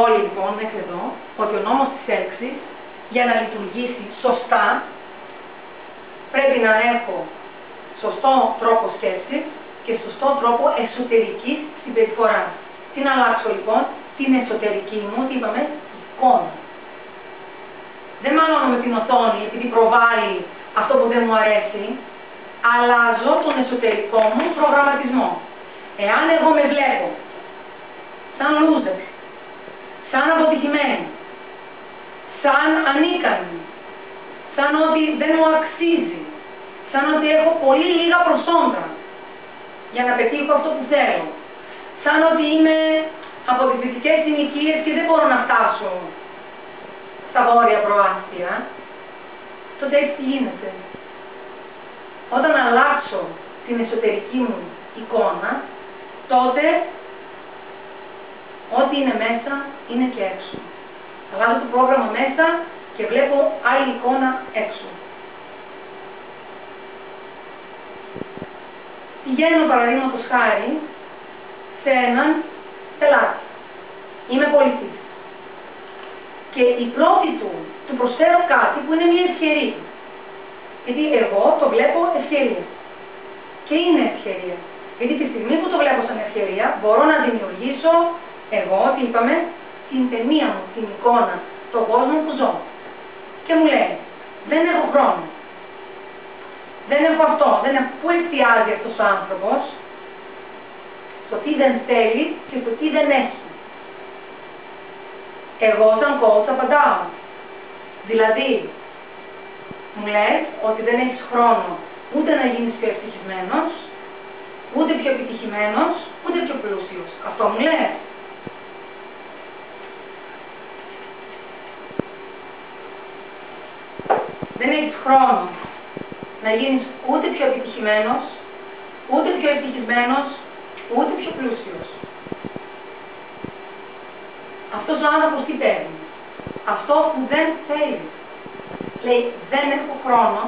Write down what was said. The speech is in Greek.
όλοι λοιπόν μέχρι εδώ ότι ο νόμος της έλξης για να λειτουργήσει σωστά πρέπει να έχω σωστό τρόπο σκέψης και σωστό τρόπο εσωτερικής συμπεριφοράς. Τι να αλλάξω λοιπόν? Την εσωτερική μου, τι είπαμε, εικόνα. Δεν μάλλον με την οθόνη επειδή προβάλλει αυτό που δεν μου αρέσει, αλλάζω τον εσωτερικό μου προγραμματισμό. Εάν εγώ με βλέπω σαν loser, σαν αποτυχημένη, σαν ανίκανη, σαν ότι δεν μου αξίζει, σαν ότι έχω πολύ λίγα προσόντα για να πετύχω αυτό που θέλω, σαν ότι είμαι από τις δυτικές συνοικίες και δεν μπορώ να φτάσω στα βόρεια προάστια, τότε έτσι τι γίνεται? Όταν αλλάξω την εσωτερική μου εικόνα, τότε ό,τι είναι μέσα είναι και έξω. Αλλάζω το πρόγραμμα μέσα και βλέπω άλλη εικόνα έξω. Πηγαίνω παραδείγματος χάρη σε έναν πελάτη. Είμαι πολιτής. Και η πρώτη του προσφέρω κάτι που είναι μια ευκαιρία. Γιατί εγώ το βλέπω ευκαιρία. Και είναι ευκαιρία. Γιατί τη στιγμή που το βλέπω σαν ευκαιρία μπορώ να δημιουργήσω εγώ, τι είπαμε, την ταινία μου, την εικόνα, τον κόσμο που ζω. Και μου λέει, δεν έχω χρόνο. Δεν έχω αυτό. Πού εστιάζει αυτός ο άνθρωπος? Στο τι δεν θέλει και στο τι δεν έχει. Εγώ σαν coach απαντάω. Δηλαδή, μου λες ότι δεν έχεις χρόνο ούτε να γίνεις πιο ευτυχισμένος, ούτε πιο επιτυχημένος, ούτε πιο πλούσιος. Αυτό μου λες. Δεν έχεις χρόνο να γίνεις ούτε πιο επιτυχημένος, ούτε πιο ευτυχισμένος, ούτε πιο πλούσιος. Αυτός ο άνθρωπος τι παίρνει? Αυτό που δεν θέλει. Λέει, δεν έχω χρόνο